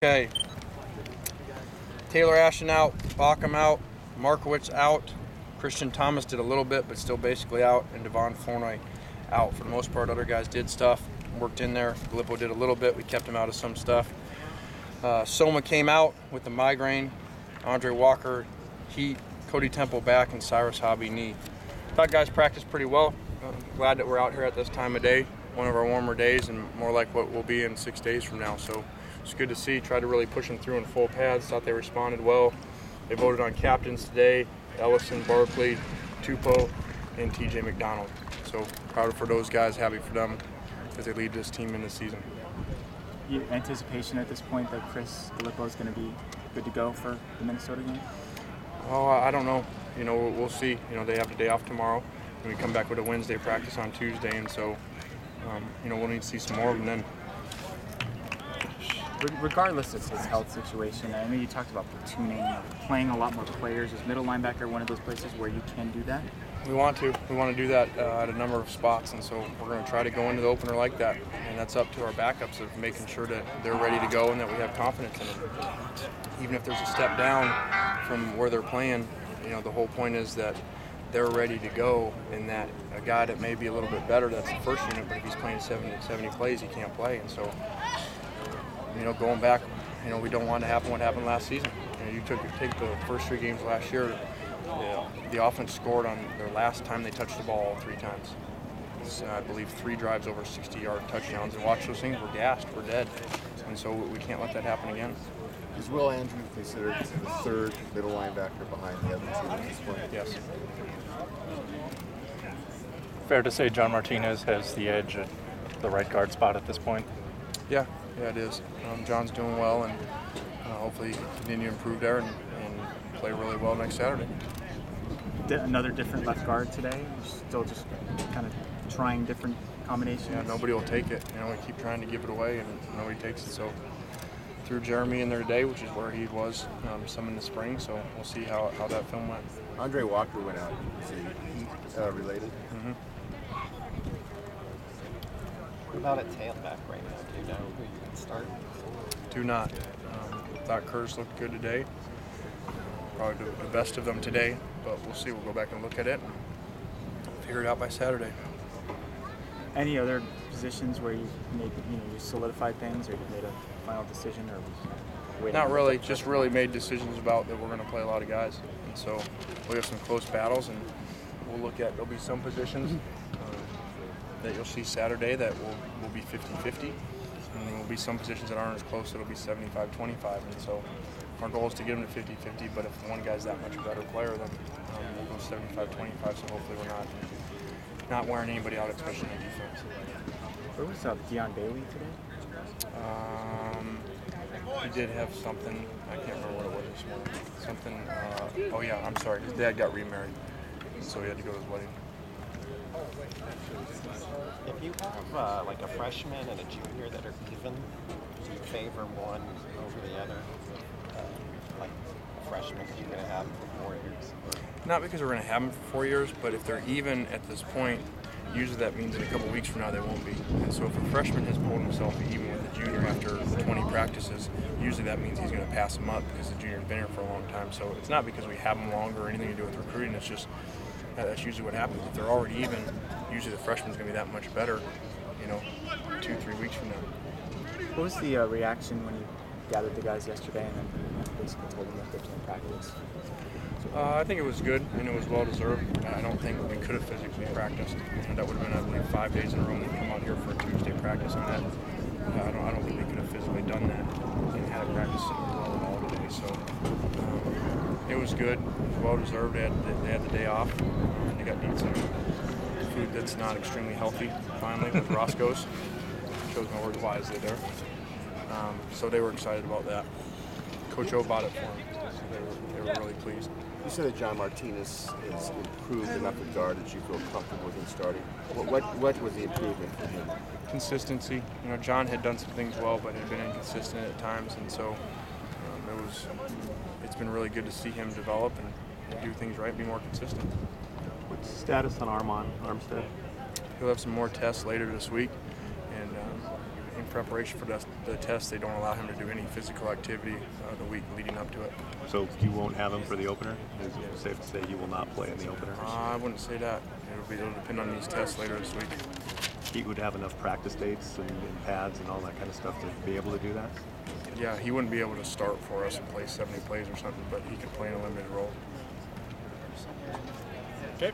Okay, Taylor Ashton out, Bacham out, Markowitz out, Christian Thomas did a little bit but still basically out, and Devon Flournoy out. For the most part, other guys did stuff, worked in there. Gallipo did a little bit, we kept him out of some stuff. Soma came out with the migraine, Andre Walker, heat, Cody Temple back, and Cyrus Hobby knee. Thought guys practiced pretty well. Glad that we're out here at this time of day, one of our warmer days and more like what we'll be in 6 days from now. So it's good to see. Tried to really push them through in full pads. Thought they responded well. They voted on captains today: Ellison, Barkley, Tupou, and TJ McDonald. So proud for those guys, happy for them as they lead this team in the season. Anticipation at this point that Chris Gallipo is going to be good to go for the Minnesota game? Oh, I don't know. We'll see. They have the day off tomorrow, and we come back with a Wednesday practice on Tuesday, and so we'll need to see some more of them then. Regardless of his health situation, I mean, you talked about platooning, playing a lot more players. Is middle linebacker one of those places where you can do that? We want to. We want to do that at a number of spots, and so we're going to try to go into the opener like that. And that's up to our backups of making sure that they're ready to go and that we have confidence in them. Even if there's a step down from where they're playing, the whole point is that they're ready to go, and that a guy that may be a little bit better, that's the first unit, but if he's playing 70 plays, he can't play. And so, going back, we don't want to happen what happened last season. You take the first 3 games last year, the offense scored on their last time they touched the ball 3 times. It's, I believe 3 drives over 60-yard touchdowns, and watch those things, we're gassed, we're dead. And so we can't let that happen again. Is Will Andrew considered the third middle linebacker behind the other 2 at this point? Yes. Fair to say John Martinez has the edge at the right guard spot at this point? Yeah, it is. John's doing well, and hopefully he can continue to improve there and play really well next Saturday. Another different left guard today? Still just kind of trying different combinations? Yeah, nobody will take it. We keep trying to give it away, and nobody takes it. So threw Jeremy in there today, which is where he was some in the spring, so we'll see how that film went. Andre Walker went out. Is he related? Mm-hmm. What about at tailback right now? Do you know who you can start? Do not. Thought Curtis looked good today. Probably the best of them today, but we'll see. We'll go back and look at it and figure it out by Saturday. Any other positions where you made, you solidified things, or you made a final decision, or was not really? Just really made decisions about that we're going to play a lot of guys, and so we have some close battles, and we'll look at. There'll be some positions that you'll see Saturday that will be 50-50, and there will be some positions that aren't as close. It'll be 75-25, and so our goal is to get them to 50-50. But if one guy's that much a better player, then we'll go 75-25. So hopefully we're not wearing anybody out, especially in defense. Where was Deion Bailey today? He did have something. I can't remember what it was this morning. Something. Oh yeah, I'm sorry. His dad got remarried, so he had to go to his wedding. If you have like a freshman and a junior that are given, do you favor one over the other? Like a freshman that you're going to have for 4 years? Not because we're going to have them for 4 years, but if they're even at this point, usually that means in a couple weeks from now they won't be. And so if a freshman has pulled himself even with a junior after 20 practices, usually that means he's going to pass him up because the junior's been here for a long time. So it's not because we have them longer or anything to do with recruiting. It's just that's usually what happens. If they're already even, usually the freshman's going to be that much better, 2-3 weeks from now. What was the reaction when you gathered the guys yesterday and then basically told them that they're doing practice? I think it was good, and it was well deserved. I don't think we could have physically practiced. That would have been, I believe, 5 days in a row and come out here for a Tuesday practice on that. I don't think they could have physically done that and had a practice well at all today. So it was good, well deserved. They had the day off. They got to eat some food that's not extremely healthy. Finally, with Roscoe's, chose my words wisely there. So they were excited about that. Coach O bought it for them, so they were really pleased. You said that John Martinez has improved enough regard that you feel comfortable with him starting. What was the improvement for him? Consistency. John had done some things well, but had been inconsistent at times, and so it's been really good to see him develop and do things right, be more consistent. What's the status on Armstead? He'll have some more tests later this week, and preparation for the test, they don't allow him to do any physical activity the week leading up to it. So you won't have him for the opener? Is it safe to say you will not play in the opener? I wouldn't say that. It'll depend on these tests later this week. He would have enough practice dates and pads and all that kind of stuff to be able to do that? Yeah, he wouldn't be able to start for us and play 70 plays or something, but he could play in a limited role. Okay.